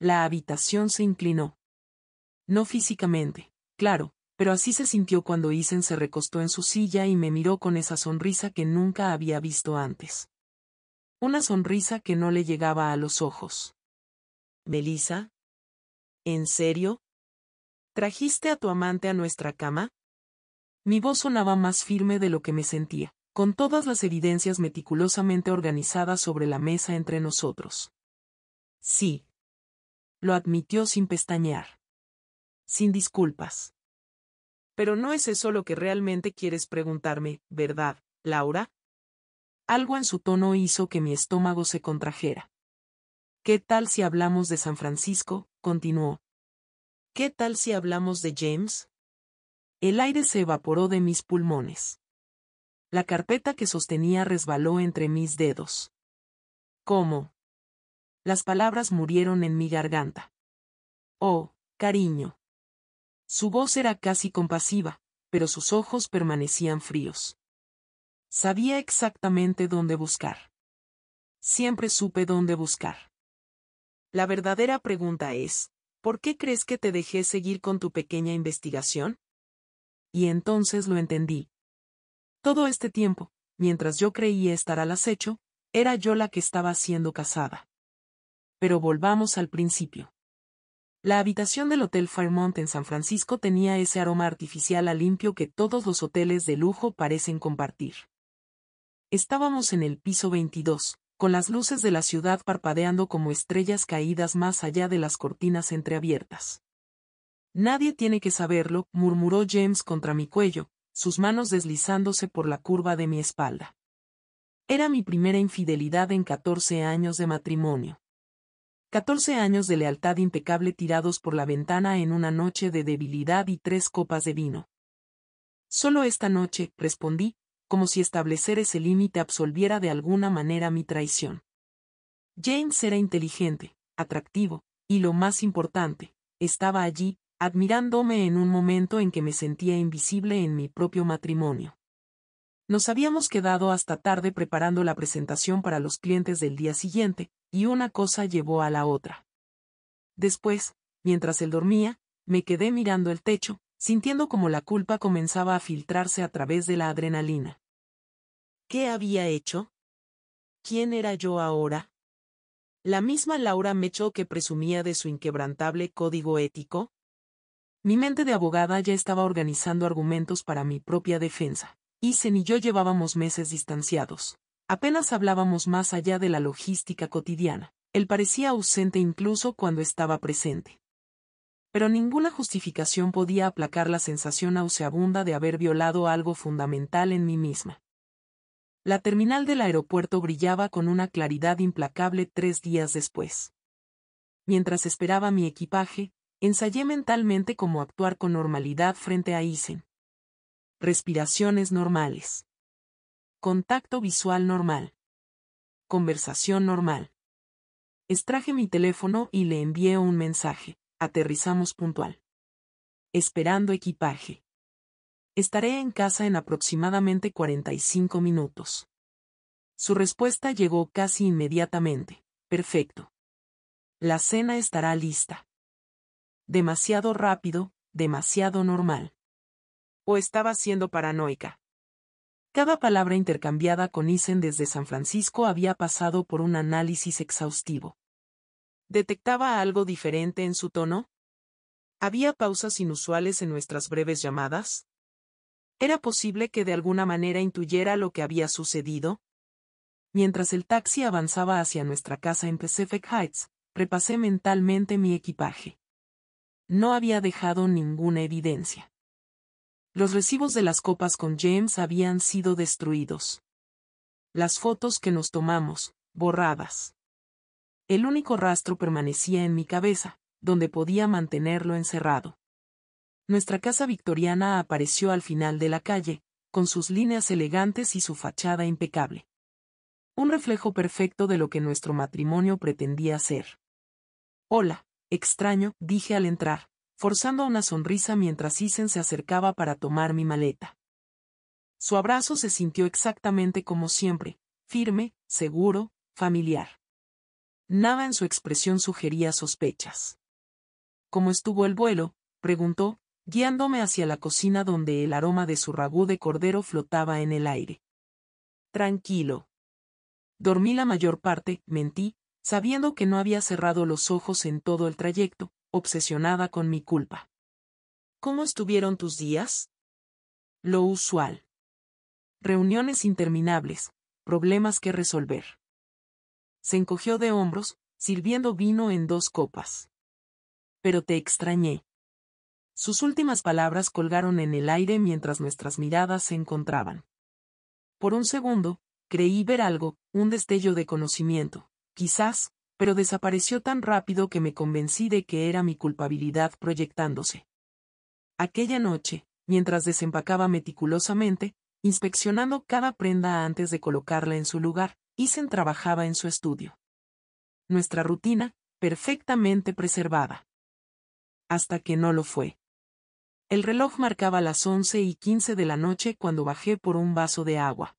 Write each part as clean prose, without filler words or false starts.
La habitación se inclinó. No físicamente, claro, pero así se sintió cuando Isen se recostó en su silla y me miró con esa sonrisa que nunca había visto antes. Una sonrisa que no le llegaba a los ojos. «¿Melissa? ¿En serio? ¿Trajiste a tu amante a nuestra cama?» Mi voz sonaba más firme de lo que me sentía, con todas las evidencias meticulosamente organizadas sobre la mesa entre nosotros. «Sí», lo admitió sin pestañear. Sin disculpas. «Pero no es eso lo que realmente quieres preguntarme, ¿verdad, Laura?» Algo en su tono hizo que mi estómago se contrajera. «¿Qué tal si hablamos de San Francisco?», continuó. «¿Qué tal si hablamos de James?» El aire se evaporó de mis pulmones. La carpeta que sostenía resbaló entre mis dedos. «¿Cómo?» Las palabras murieron en mi garganta. «Oh, cariño». Su voz era casi compasiva, pero sus ojos permanecían fríos. Sabía exactamente dónde buscar. Siempre supe dónde buscar. La verdadera pregunta es, ¿por qué crees que te dejé seguir con tu pequeña investigación? Y entonces lo entendí. Todo este tiempo, mientras yo creía estar al acecho, era yo la que estaba siendo cazada. Pero volvamos al principio. La habitación del Hotel Fairmont en San Francisco tenía ese aroma artificial a limpio que todos los hoteles de lujo parecen compartir. Estábamos en el piso 22, con las luces de la ciudad parpadeando como estrellas caídas más allá de las cortinas entreabiertas. «Nadie tiene que saberlo», murmuró James contra mi cuello, sus manos deslizándose por la curva de mi espalda. Era mi primera infidelidad en 14 años de matrimonio. 14 años de lealtad impecable tirados por la ventana en una noche de debilidad y 3 copas de vino. «Solo esta noche», respondí, como si establecer ese límite absolviera de alguna manera mi traición. James era inteligente, atractivo, y lo más importante, estaba allí, admirándome en un momento en que me sentía invisible en mi propio matrimonio. Nos habíamos quedado hasta tarde preparando la presentación para los clientes del día siguiente, y una cosa llevó a la otra. Después, mientras él dormía, me quedé mirando el techo, sintiendo como la culpa comenzaba a filtrarse a través de la adrenalina. ¿Qué había hecho? ¿Quién era yo ahora? ¿La misma Laura Mecho que presumía de su inquebrantable código ético? Mi mente de abogada ya estaba organizando argumentos para mi propia defensa. Isen y yo llevábamos meses distanciados. Apenas hablábamos más allá de la logística cotidiana. Él parecía ausente incluso cuando estaba presente. Pero ninguna justificación podía aplacar la sensación nauseabunda de haber violado algo fundamental en mí misma. La terminal del aeropuerto brillaba con una claridad implacable 3 días después. Mientras esperaba mi equipaje, ensayé mentalmente cómo actuar con normalidad frente a Isen. Respiraciones normales. Contacto visual normal. Conversación normal. Extraje mi teléfono y le envié un mensaje. Aterrizamos puntual. Esperando equipaje. Estaré en casa en aproximadamente 45 minutos. Su respuesta llegó casi inmediatamente. Perfecto. La cena estará lista. Demasiado rápido, demasiado normal. ¿O estaba siendo paranoica? Cada palabra intercambiada con Isen desde San Francisco había pasado por un análisis exhaustivo. ¿Detectaba algo diferente en su tono? ¿Había pausas inusuales en nuestras breves llamadas? ¿Era posible que de alguna manera intuyera lo que había sucedido? Mientras el taxi avanzaba hacia nuestra casa en Pacific Heights, repasé mentalmente mi equipaje. No había dejado ninguna evidencia. Los recibos de las copas con James habían sido destruidos. Las fotos que nos tomamos, borradas. El único rastro permanecía en mi cabeza, donde podía mantenerlo encerrado. Nuestra casa victoriana apareció al final de la calle, con sus líneas elegantes y su fachada impecable. Un reflejo perfecto de lo que nuestro matrimonio pretendía ser. «Hola, extraño», dije al entrar, forzando una sonrisa mientras Isen se acercaba para tomar mi maleta. Su abrazo se sintió exactamente como siempre, firme, seguro, familiar. Nada en su expresión sugería sospechas. ¿Cómo estuvo el vuelo?, preguntó, guiándome hacia la cocina donde el aroma de su ragú de cordero flotaba en el aire. Tranquilo. Dormí la mayor parte, mentí, sabiendo que no había cerrado los ojos en todo el trayecto, obsesionada con mi culpa. ¿Cómo estuvieron tus días? Lo usual. Reuniones interminables, problemas que resolver. Se encogió de hombros, sirviendo vino en 2 copas. Pero te extrañé. Sus últimas palabras colgaron en el aire mientras nuestras miradas se encontraban. Por un segundo, creí ver algo, un destello de conocimiento, quizás, pero desapareció tan rápido que me convencí de que era mi culpabilidad proyectándose. Aquella noche, mientras desempacaba meticulosamente, inspeccionando cada prenda antes de colocarla en su lugar, Isen trabajaba en su estudio. Nuestra rutina, perfectamente preservada. Hasta que no lo fue. El reloj marcaba las 11:15 de la noche cuando bajé por un vaso de agua.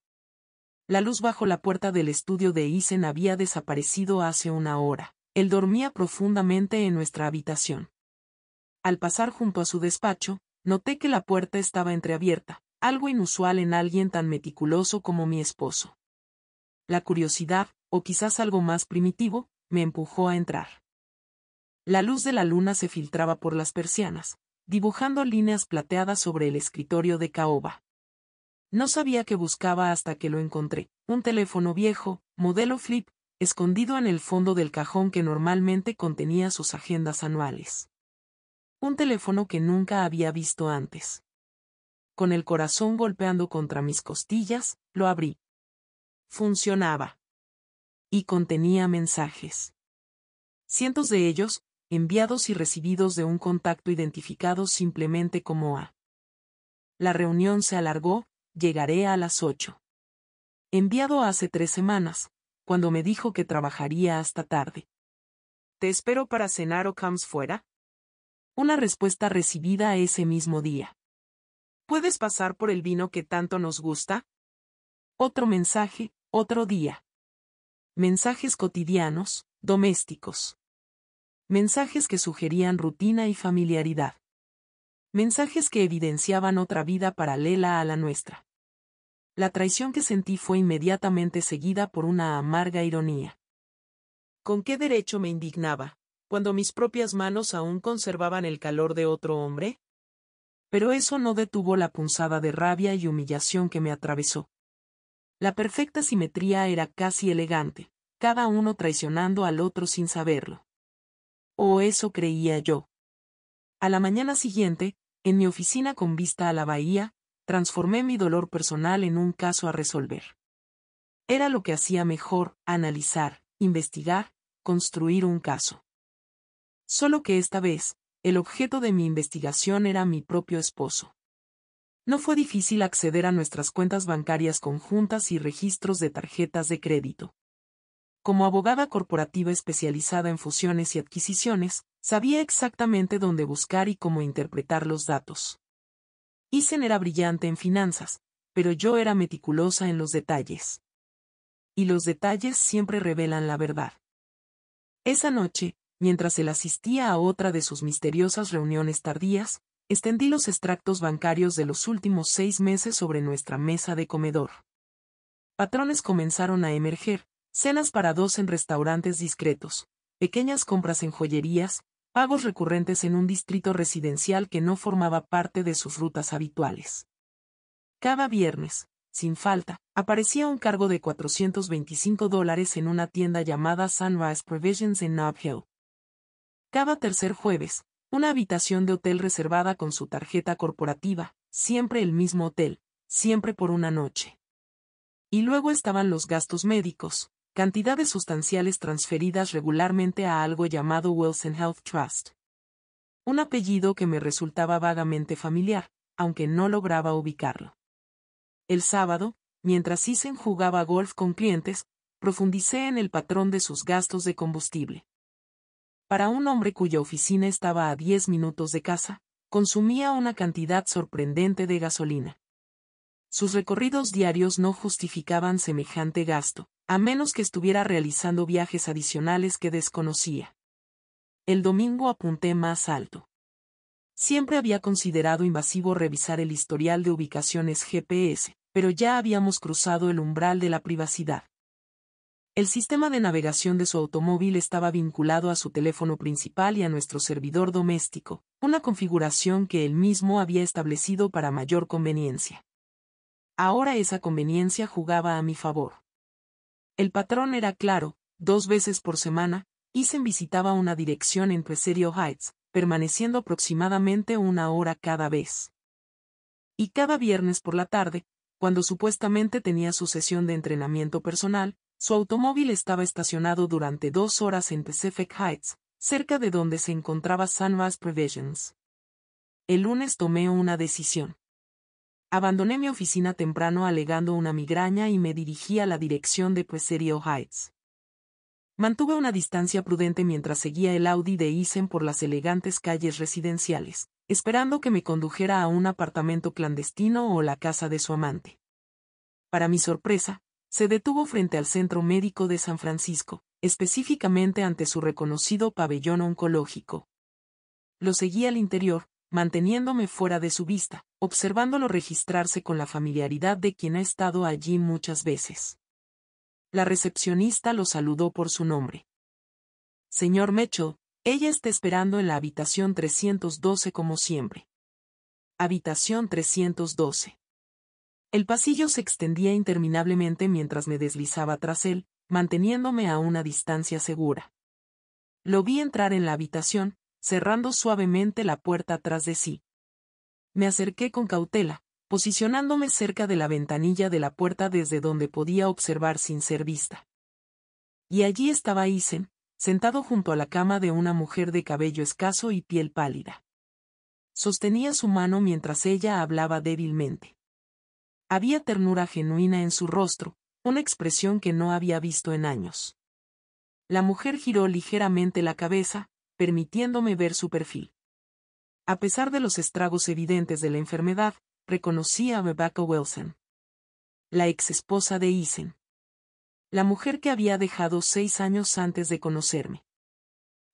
La luz bajo la puerta del estudio de Isen había desaparecido hace una hora. Él dormía profundamente en nuestra habitación. Al pasar junto a su despacho, noté que la puerta estaba entreabierta, algo inusual en alguien tan meticuloso como mi esposo. La curiosidad, o quizás algo más primitivo, me empujó a entrar. La luz de la luna se filtraba por las persianas, dibujando líneas plateadas sobre el escritorio de caoba. No sabía qué buscaba hasta que lo encontré, un teléfono viejo, modelo flip, escondido en el fondo del cajón que normalmente contenía sus agendas anuales. Un teléfono que nunca había visto antes. Con el corazón golpeando contra mis costillas, lo abrí. Funcionaba. Y contenía mensajes. Cientos de ellos, enviados y recibidos de un contacto identificado simplemente como A. La reunión se alargó, llegaré a las 8. Enviado hace 3 semanas, cuando me dijo que trabajaría hasta tarde. ¿Te espero para cenar o comes fuera? Una respuesta recibida ese mismo día. ¿Puedes pasar por el vino que tanto nos gusta? Otro mensaje, otro día. Mensajes cotidianos, domésticos. Mensajes que sugerían rutina y familiaridad. Mensajes que evidenciaban otra vida paralela a la nuestra. La traición que sentí fue inmediatamente seguida por una amarga ironía. ¿Con qué derecho me indignaba, cuando mis propias manos aún conservaban el calor de otro hombre? Pero eso no detuvo la punzada de rabia y humillación que me atravesó. La perfecta simetría era casi elegante, cada uno traicionando al otro sin saberlo. O eso creía yo. A la mañana siguiente, en mi oficina con vista a la bahía, transformé mi dolor personal en un caso a resolver. Era lo que hacía mejor, analizar, investigar, construir un caso. Solo que esta vez, el objeto de mi investigación era mi propio esposo. No fue difícil acceder a nuestras cuentas bancarias conjuntas y registros de tarjetas de crédito. Como abogada corporativa especializada en fusiones y adquisiciones, sabía exactamente dónde buscar y cómo interpretar los datos. Isen era brillante en finanzas, pero yo era meticulosa en los detalles. Y los detalles siempre revelan la verdad. Esa noche, mientras él asistía a otra de sus misteriosas reuniones tardías, extendí los extractos bancarios de los últimos 6 meses sobre nuestra mesa de comedor. Patrones comenzaron a emerger, cenas para 2 en restaurantes discretos, pequeñas compras en joyerías, pagos recurrentes en un distrito residencial que no formaba parte de sus rutas habituales. Cada viernes, sin falta, aparecía un cargo de $425 en una tienda llamada Sunrise Provisions en Nob Hill. Cada tercer jueves, una habitación de hotel reservada con su tarjeta corporativa, siempre el mismo hotel, siempre por una noche. Y luego estaban los gastos médicos, cantidades sustanciales transferidas regularmente a algo llamado Wilson Health Trust. Un apellido que me resultaba vagamente familiar, aunque no lograba ubicarlo. El sábado, mientras Isen jugaba golf con clientes, profundicé en el patrón de sus gastos de combustible. Para un hombre cuya oficina estaba a 10 minutos de casa, consumía una cantidad sorprendente de gasolina. Sus recorridos diarios no justificaban semejante gasto, A menos que estuviera realizando viajes adicionales que desconocía. El domingo apunté más alto. Siempre había considerado invasivo revisar el historial de ubicaciones GPS, pero ya habíamos cruzado el umbral de la privacidad. El sistema de navegación de su automóvil estaba vinculado a su teléfono principal y a nuestro servidor doméstico, una configuración que él mismo había establecido para mayor conveniencia. Ahora esa conveniencia jugaba a mi favor. El patrón era claro: 2 veces por semana, Eason visitaba una dirección en Presidio Heights, permaneciendo aproximadamente 1 hora cada vez. Y cada viernes por la tarde, cuando supuestamente tenía su sesión de entrenamiento personal, su automóvil estaba estacionado durante 2 horas en Pacific Heights, cerca de donde se encontraba Sunrise Provisions. El lunes tomé una decisión. Abandoné mi oficina temprano alegando una migraña y me dirigí a la dirección de Presidio Heights. Mantuve una distancia prudente mientras seguía el Audi de Eason por las elegantes calles residenciales, esperando que me condujera a un apartamento clandestino o la casa de su amante. Para mi sorpresa, se detuvo frente al Centro Médico de San Francisco, específicamente ante su reconocido pabellón oncológico. Lo seguí al interior, manteniéndome fuera de su vista, observándolo registrarse con la familiaridad de quien ha estado allí muchas veces. La recepcionista lo saludó por su nombre. Señor Mitchell, ella está esperando en la habitación 312 como siempre. Habitación 312. El pasillo se extendía interminablemente mientras me deslizaba tras él, manteniéndome a una distancia segura. Lo vi entrar en la habitación, cerrando suavemente la puerta tras de sí. Me acerqué con cautela, posicionándome cerca de la ventanilla de la puerta desde donde podía observar sin ser vista. Y allí estaba Eason, sentado junto a la cama de una mujer de cabello escaso y piel pálida. Sostenía su mano mientras ella hablaba débilmente. Había ternura genuina en su rostro, una expresión que no había visto en años. La mujer giró ligeramente la cabeza, permitiéndome ver su perfil. A pesar de los estragos evidentes de la enfermedad, reconocí a Rebecca Wilson. La ex esposa de Eason. La mujer que había dejado 6 años antes de conocerme.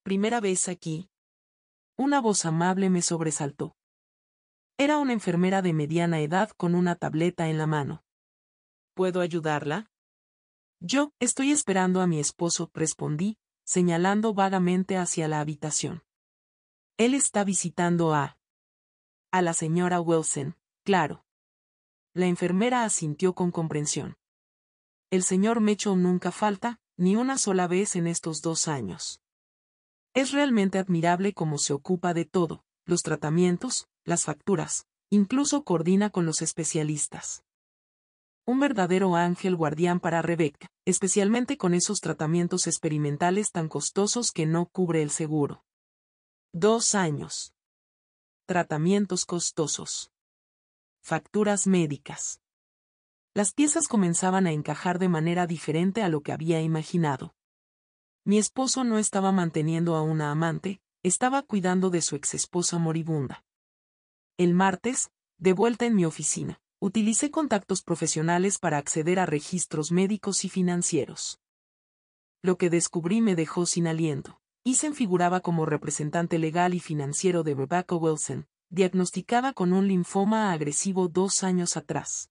¿Primera vez aquí? Una voz amable me sobresaltó. Era una enfermera de mediana edad con una tableta en la mano. ¿Puedo ayudarla? Yo estoy esperando a mi esposo, respondí, señalando vagamente hacia la habitación. Él está visitando a la señora Wilson, claro. La enfermera asintió con comprensión. El señor Mitchell nunca falta, ni una sola vez en estos 2 años. Es realmente admirable cómo se ocupa de todo, los tratamientos, las facturas, incluso coordina con los especialistas. Un verdadero ángel guardián para Rebecca, especialmente con esos tratamientos experimentales tan costosos que no cubre el seguro. 2 años. Tratamientos costosos. Facturas médicas. Las piezas comenzaban a encajar de manera diferente a lo que había imaginado. Mi esposo no estaba manteniendo a una amante, estaba cuidando de su exesposa moribunda. El martes, de vuelta en mi oficina, utilicé contactos profesionales para acceder a registros médicos y financieros. Lo que descubrí me dejó sin aliento. Eason figuraba como representante legal y financiero de Rebecca Wilson, diagnosticada con un linfoma agresivo 2 años atrás.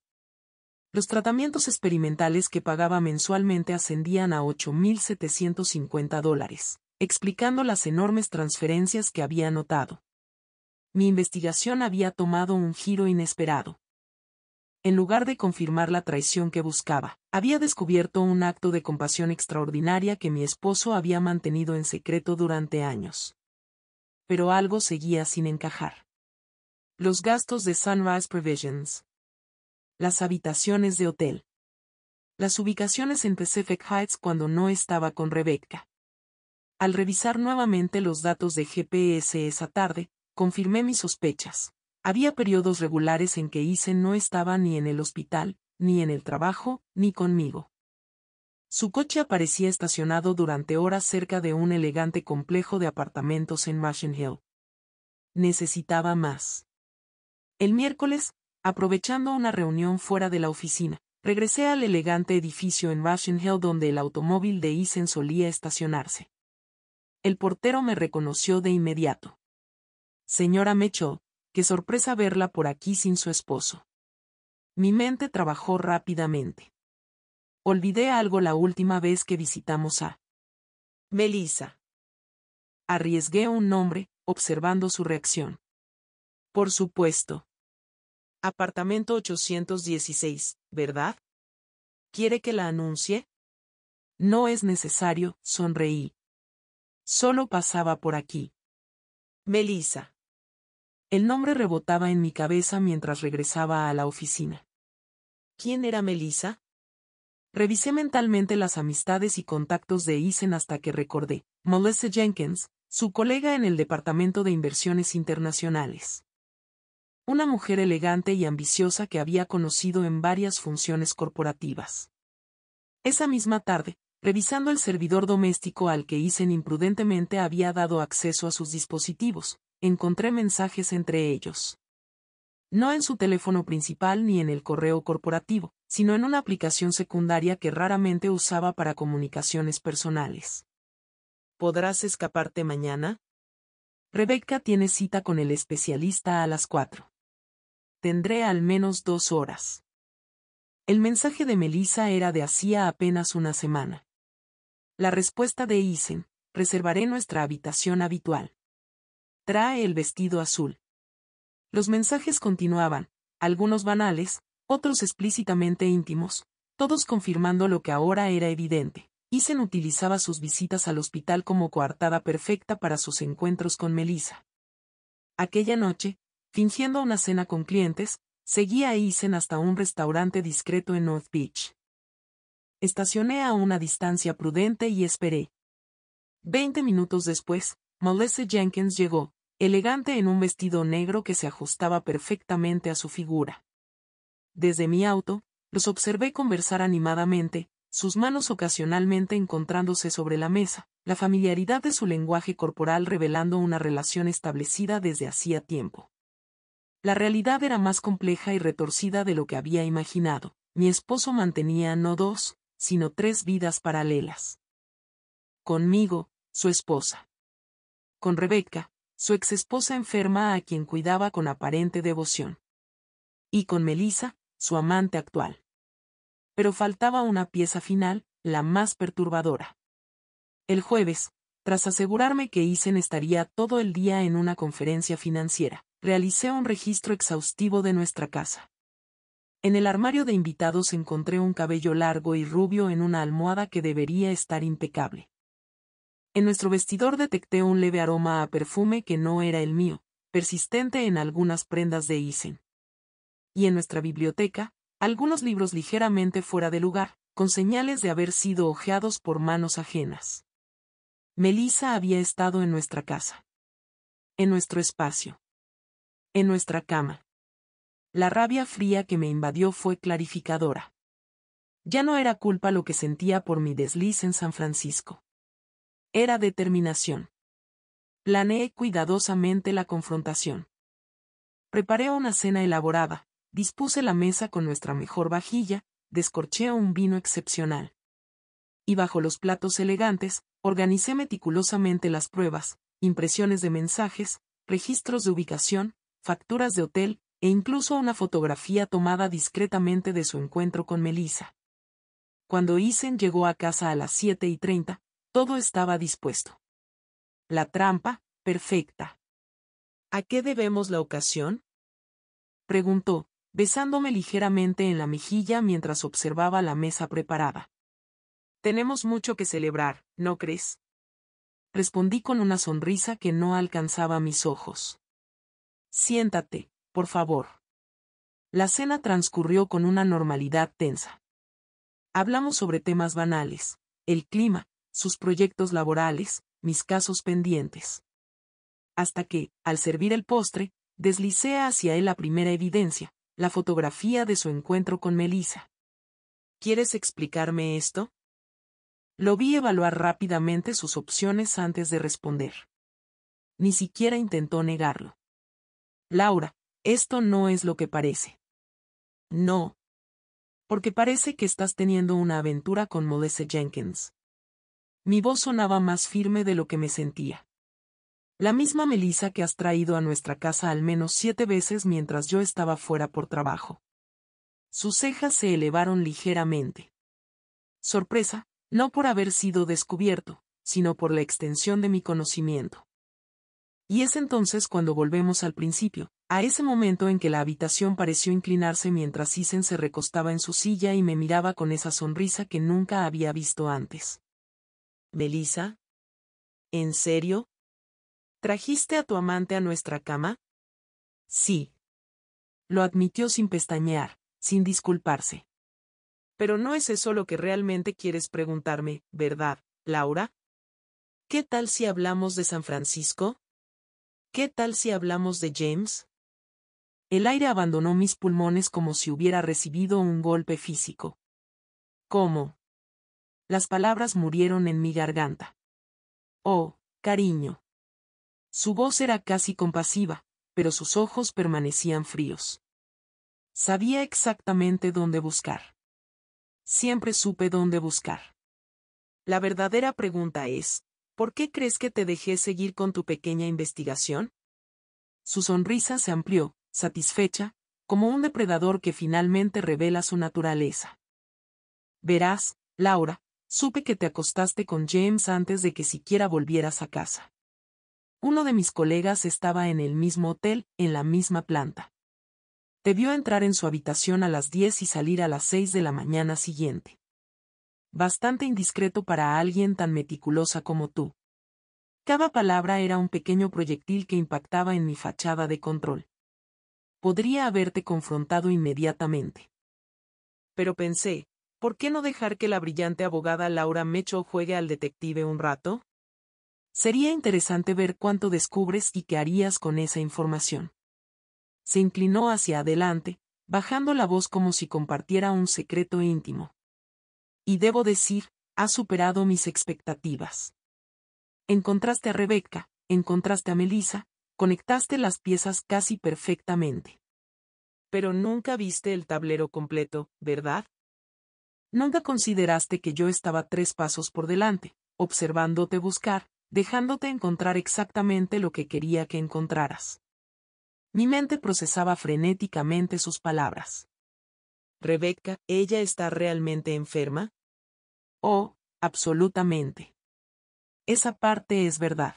Los tratamientos experimentales que pagaba mensualmente ascendían a $8,750, explicando las enormes transferencias que había notado. Mi investigación había tomado un giro inesperado. En lugar de confirmar la traición que buscaba, había descubierto un acto de compasión extraordinaria que mi esposo había mantenido en secreto durante años. Pero algo seguía sin encajar. Los gastos de Sunrise Provisions. Las habitaciones de hotel. Las ubicaciones en Pacific Heights cuando no estaba con Rebecca. Al revisar nuevamente los datos de GPS esa tarde, confirmé mis sospechas. Había periodos regulares en que Eason no estaba ni en el hospital, ni en el trabajo, ni conmigo. Su coche aparecía estacionado durante horas cerca de un elegante complejo de apartamentos en Mission Hill. Necesitaba más. El miércoles, aprovechando una reunión fuera de la oficina, Regresé al elegante edificio en Russian Hill donde el automóvil de Isen solía estacionarse. El portero me reconoció de inmediato. Señora Mitchell, qué sorpresa verla por aquí sin su esposo. Mi mente trabajó rápidamente. Olvidé algo la última vez que visitamos a Melissa. Arriesgué un nombre, observando su reacción. Por supuesto. Apartamento 816, ¿verdad? ¿Quiere que la anuncie? No es necesario, sonreí. Solo pasaba por aquí. Melissa. El nombre rebotaba en mi cabeza mientras regresaba a la oficina. ¿Quién era Melissa? Revisé mentalmente las amistades y contactos de Isen hasta que recordé. Melissa Jenkins, su colega en el Departamento de Inversiones Internacionales. Una mujer elegante y ambiciosa que había conocido en varias funciones corporativas. Esa misma tarde, revisando el servidor doméstico al que Isen imprudentemente había dado acceso a sus dispositivos, encontré mensajes entre ellos. No en su teléfono principal ni en el correo corporativo, sino en una aplicación secundaria que raramente usaba para comunicaciones personales. ¿Podrás escaparte mañana? Rebecca tiene cita con el especialista a las 4. Tendré al menos 2 horas. El mensaje de Melissa era de hacía apenas una semana. La respuesta de Isen: reservaré nuestra habitación habitual. Trae el vestido azul. Los mensajes continuaban, algunos banales, otros explícitamente íntimos, todos confirmando lo que ahora era evidente. Isen utilizaba sus visitas al hospital como coartada perfecta para sus encuentros con Melissa. Aquella noche, fingiendo una cena con clientes, seguía a Isen hasta un restaurante discreto en North Beach. Estacioné a una distancia prudente y esperé. 20 minutos después, Melissa Jenkins llegó, elegante en un vestido negro que se ajustaba perfectamente a su figura. Desde mi auto, los observé conversar animadamente, sus manos ocasionalmente encontrándose sobre la mesa, la familiaridad de su lenguaje corporal revelando una relación establecida desde hacía tiempo. La realidad era más compleja y retorcida de lo que había imaginado. Mi esposo mantenía no 2, sino 3 vidas paralelas. Conmigo, su esposa. Con Rebecca, su exesposa enferma a quien cuidaba con aparente devoción. Y con Melissa, su amante actual. Pero faltaba una pieza final, la más perturbadora. El jueves, tras asegurarme que Isen estaría todo el día en una conferencia financiera, realicé un registro exhaustivo de nuestra casa. En el armario de invitados encontré un cabello largo y rubio en una almohada que debería estar impecable. En nuestro vestidor detecté un leve aroma a perfume que no era el mío, persistente en algunas prendas de Isen. Y en nuestra biblioteca, algunos libros ligeramente fuera de lugar, con señales de haber sido hojeados por manos ajenas. Melissa había estado en nuestra casa. En nuestro espacio. En nuestra cama. La rabia fría que me invadió fue clarificadora. Ya no era culpa lo que sentía por mi desliz en San Francisco. Era determinación. Planeé cuidadosamente la confrontación. Preparé una cena elaborada, dispuse la mesa con nuestra mejor vajilla, descorché un vino excepcional. Y bajo los platos elegantes, organicé meticulosamente las pruebas, impresiones de mensajes, registros de ubicación, facturas de hotel, e incluso una fotografía tomada discretamente de su encuentro con Melissa. Cuando Isen llegó a casa a las 7:30, todo estaba dispuesto. La trampa, perfecta. ¿A qué debemos la ocasión?, preguntó, besándome ligeramente en la mejilla mientras observaba la mesa preparada. Tenemos mucho que celebrar, ¿no crees? Respondí con una sonrisa que no alcanzaba mis ojos. Siéntate, por favor. La cena transcurrió con una normalidad tensa. Hablamos sobre temas banales, el clima, sus proyectos laborales, mis casos pendientes. Hasta que, al servir el postre, deslicé hacia él la primera evidencia, la fotografía de su encuentro con Melissa. ¿Quieres explicarme esto? Lo vi evaluar rápidamente sus opciones antes de responder. Ni siquiera intentó negarlo. Laura, esto no es lo que parece. No. Porque parece que estás teniendo una aventura con Melissa Jenkins. Mi voz sonaba más firme de lo que me sentía. La misma Melissa que has traído a nuestra casa al menos 7 veces mientras yo estaba fuera por trabajo. Sus cejas se elevaron ligeramente. Sorpresa, no por haber sido descubierto, sino por la extensión de mi conocimiento. Y es entonces cuando volvemos al principio, a ese momento en que la habitación pareció inclinarse mientras Isen se recostaba en su silla y me miraba con esa sonrisa que nunca había visto antes. «Melissa, ¿en serio? ¿Trajiste a tu amante a nuestra cama?» «Sí». Lo admitió sin pestañear, sin disculparse. «Pero no es eso lo que realmente quieres preguntarme, ¿verdad, Laura? ¿Qué tal si hablamos de San Francisco? ¿Qué tal si hablamos de James?» El aire abandonó mis pulmones como si hubiera recibido un golpe físico. ¿Cómo? Las palabras murieron en mi garganta. «Oh, cariño». Su voz era casi compasiva, pero sus ojos permanecían fríos. Sabía exactamente dónde buscar. Siempre supe dónde buscar. La verdadera pregunta es, ¿por qué crees que te dejé seguir con tu pequeña investigación? Su sonrisa se amplió, satisfecha, como un depredador que finalmente revela su naturaleza. Verás, Laura, supe que te acostaste con James antes de que siquiera volvieras a casa. Uno de mis colegas estaba en el mismo hotel, en la misma planta. Te vio entrar en su habitación a las 10 y salir a las 6 de la mañana siguiente. Bastante indiscreto para alguien tan meticulosa como tú. Cada palabra era un pequeño proyectil que impactaba en mi fachada de control. Podría haberte confrontado inmediatamente. Pero pensé, ¿por qué no dejar que la brillante abogada Laura Mecho juegue al detective un rato? Sería interesante ver cuánto descubres y qué harías con esa información. Se inclinó hacia adelante, bajando la voz como si compartiera un secreto íntimo. Y debo decir, has superado mis expectativas. Encontraste a Rebecca, encontraste a Melissa, conectaste las piezas casi perfectamente. Pero nunca viste el tablero completo, ¿verdad? Nunca consideraste que yo estaba 3 pasos por delante, observándote buscar, dejándote encontrar exactamente lo que quería que encontraras. Mi mente procesaba frenéticamente sus palabras. «Rebecca, ¿ella está realmente enferma?» «Oh, absolutamente. Esa parte es verdad.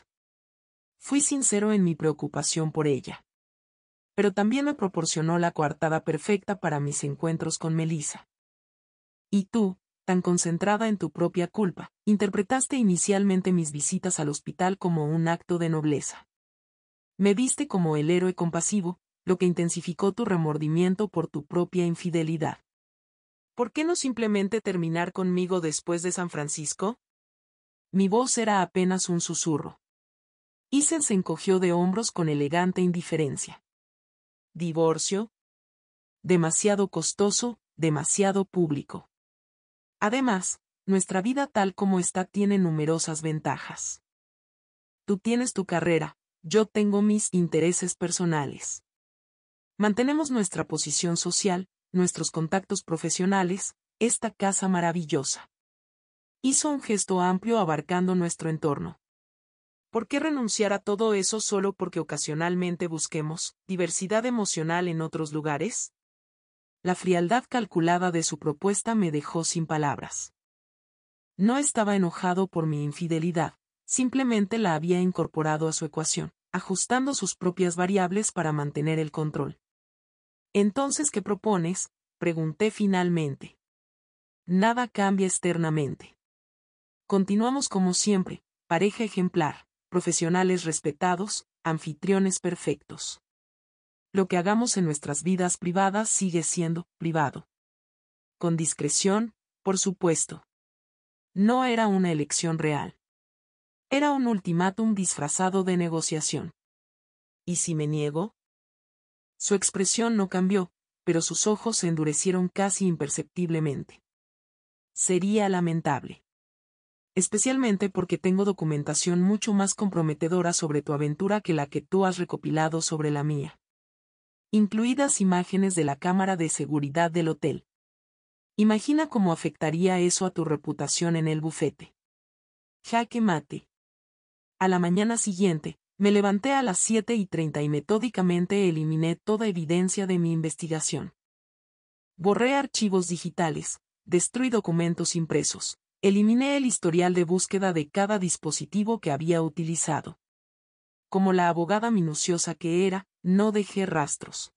Fui sincero en mi preocupación por ella. Pero también me proporcionó la coartada perfecta para mis encuentros con Melissa. Y tú, tan concentrada en tu propia culpa, interpretaste inicialmente mis visitas al hospital como un acto de nobleza. Me viste como el héroe compasivo, lo que intensificó tu remordimiento por tu propia infidelidad. ¿Por qué no simplemente terminar conmigo después de San Francisco?» Mi voz era apenas un susurro. Isen se encogió de hombros con elegante indiferencia. ¿Divorcio? Demasiado costoso, demasiado público. Además, nuestra vida tal como está tiene numerosas ventajas. Tú tienes tu carrera, yo tengo mis intereses personales. Mantenemos nuestra posición social, nuestros contactos profesionales, esta casa maravillosa. Hizo un gesto amplio abarcando nuestro entorno. ¿Por qué renunciar a todo eso solo porque ocasionalmente busquemos diversidad emocional en otros lugares? La frialdad calculada de su propuesta me dejó sin palabras. No estaba enojado por mi infidelidad, simplemente la había incorporado a su ecuación, ajustando sus propias variables para mantener el control. «Entonces, ¿qué propones?», pregunté finalmente. «Nada cambia externamente. Continuamos como siempre, pareja ejemplar, profesionales respetados, anfitriones perfectos. Lo que hagamos en nuestras vidas privadas sigue siendo privado. Con discreción, por supuesto. No era una elección real. Era un ultimátum disfrazado de negociación. ¿Y si me niego?». Su expresión no cambió, pero sus ojos se endurecieron casi imperceptiblemente. «Sería lamentable. Especialmente porque tengo documentación mucho más comprometedora sobre tu aventura que la que tú has recopilado sobre la mía. Incluidas imágenes de la cámara de seguridad del hotel. Imagina cómo afectaría eso a tu reputación en el bufete. Jaque mate. A la mañana siguiente, me levanté a las 7:30 y metódicamente eliminé toda evidencia de mi investigación. Borré archivos digitales, destruí documentos impresos, eliminé el historial de búsqueda de cada dispositivo que había utilizado. Como la abogada minuciosa que era, no dejé rastros.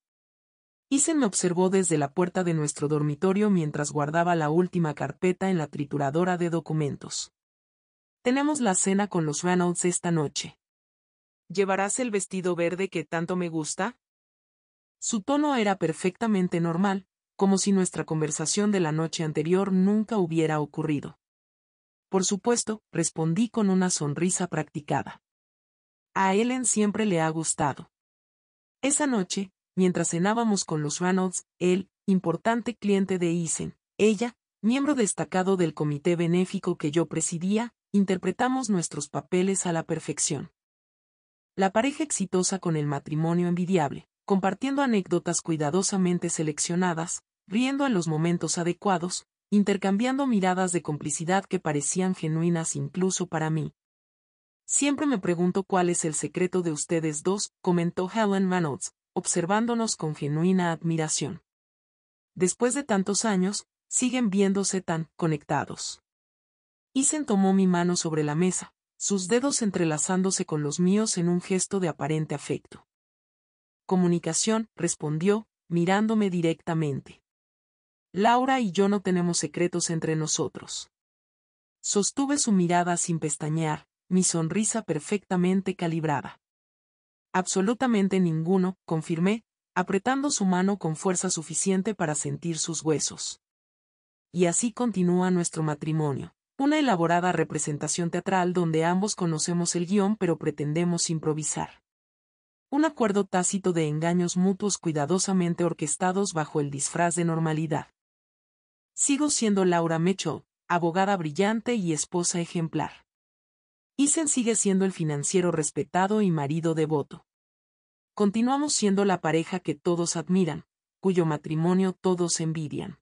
Ethan me observó desde la puerta de nuestro dormitorio mientras guardaba la última carpeta en la trituradora de documentos. Tenemos la cena con los Reynolds esta noche. ¿Llevarás el vestido verde que tanto me gusta? Su tono era perfectamente normal, como si nuestra conversación de la noche anterior nunca hubiera ocurrido. Por supuesto, respondí con una sonrisa practicada. A Ellen siempre le ha gustado. Esa noche, mientras cenábamos con los Reynolds, él, importante cliente de Ethan, ella, miembro destacado del comité benéfico que yo presidía, interpretamos nuestros papeles a la perfección. La pareja exitosa con el matrimonio envidiable, compartiendo anécdotas cuidadosamente seleccionadas, riendo en los momentos adecuados, intercambiando miradas de complicidad que parecían genuinas incluso para mí. Siempre me pregunto cuál es el secreto de ustedes dos, comentó Helen Reynolds, observándonos con genuina admiración. Después de tantos años, siguen viéndose tan conectados. Ethan tomó mi mano sobre la mesa, sus dedos entrelazándose con los míos en un gesto de aparente afecto. Comunicación, respondió, mirándome directamente. Laura y yo no tenemos secretos entre nosotros. Sostuve su mirada sin pestañear, mi sonrisa perfectamente calibrada. Absolutamente ninguno, confirmé, apretando su mano con fuerza suficiente para sentir sus huesos. Y así continúa nuestro matrimonio. Una elaborada representación teatral donde ambos conocemos el guión pero pretendemos improvisar. Un acuerdo tácito de engaños mutuos cuidadosamente orquestados bajo el disfraz de normalidad. Sigo siendo Laura Mitchell, abogada brillante y esposa ejemplar. Ethan sigue siendo el financiero respetado y marido devoto. Continuamos siendo la pareja que todos admiran, cuyo matrimonio todos envidian.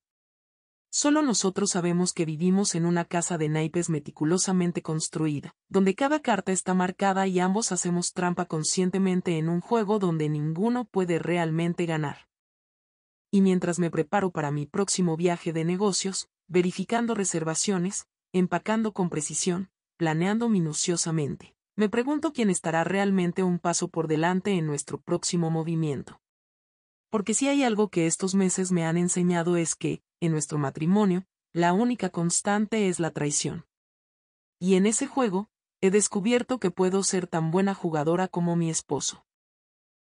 Solo nosotros sabemos que vivimos en una casa de naipes meticulosamente construida, donde cada carta está marcada y ambos hacemos trampa conscientemente en un juego donde ninguno puede realmente ganar. Y mientras me preparo para mi próximo viaje de negocios, verificando reservaciones, empacando con precisión, planeando minuciosamente, me pregunto quién estará realmente un paso por delante en nuestro próximo movimiento. Porque si hay algo que estos meses me han enseñado es que, en nuestro matrimonio, la única constante es la traición. Y en ese juego, he descubierto que puedo ser tan buena jugadora como mi esposo.